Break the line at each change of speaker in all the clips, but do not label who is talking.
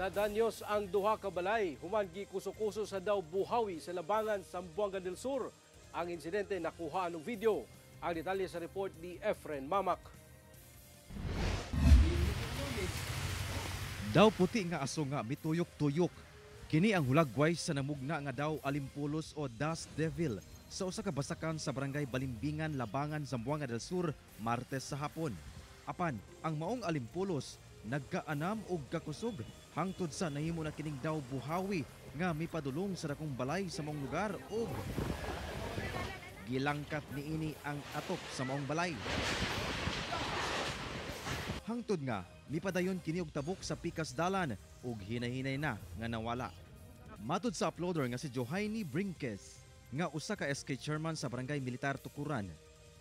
Nadanyos ang duha ka balay human gikuso-kuso sa daw buhawi sa labangan sa Zamboanga del Sur. Ang insidente nakuha ng video. Ang detalye sa report ni Efren Mamak.
Daw puti nga aso nga mituyok-tuyok. Kini ang hulagway sa namugna nga daw alimpulos o dust devil sa usa ka basakan sa barangay Balimbingan, Labangan, Zamboanga del Sur, Martes sa hapon. Apan, ang maong alimpulos nagkaanam og kakusog hangtod sa nahimo na kining daw buhawi nga mipadulong sa dakong balay sa maong lugar ug gilangkat niini ang atop sa maong balay. Hangtod nga mipadayon kini og tabok sa pikas dalan ug hinahinay na nga nawala. Matud sa uploader nga si Johaini Brinques nga usa ka SK chairman sa Barangay Militar Tukuran,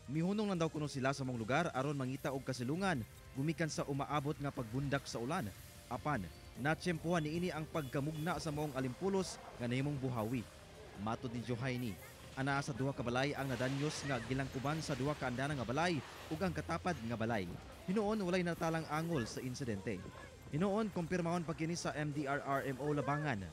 mihunong lang daw kuno sila sa mong lugar aron mangita og kasilungan gumikan sa umaabot nga pagbundak sa ulan. Apan natsyempohan niini ang pagkamugna sa maong alimpulos nga nahimong buhawi. Matud ni Johaini, ana sa duha ka balay ang nadanyos nga gilangkuban sa duha ka andana nga balay ug ang katapad nga balay. Hinuon walay natalang angol sa insidente. Hinuon kumpirmahon pa kini sa MDRRMO Labangan.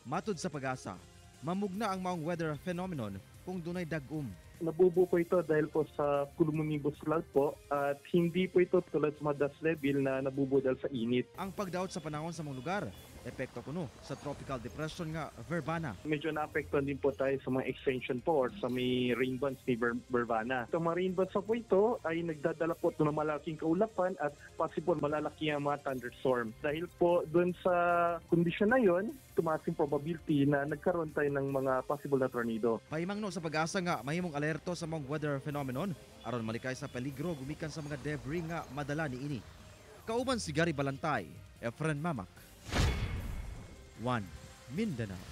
Matud sa Pag-asa, mamugna ang maong weather phenomenon kung dunay dag-um.
Nabubo po ito dahil po sa cumulonimbus cloud po at hindi po ito tulad sa dust level na nabubo dahil sa init.
Ang pagdaot sa panahon sa mong lugar, epekto kuno sa tropical depression nga Verbana.
Medyo naapektuhan din po tayo sa mga extension po or sa may rain bands ni Verbana. Sa mga rain bands po ito ay nagdadala po ng malaking kaulapan at possible malalaki ang mga thunderstorm. Dahil po doon sa kondisyon na yon, tumaas yung probability na nagkaroon tayo ng mga possible na tornado.
Pahimangno sa Pag-asa nga mahimong alerto sa mong weather phenomenon aron malikay sa peligro gumikan sa mga debris nga madala niini. Kauban si Gary Balantay, Efren Mamak, 1 Mindanao.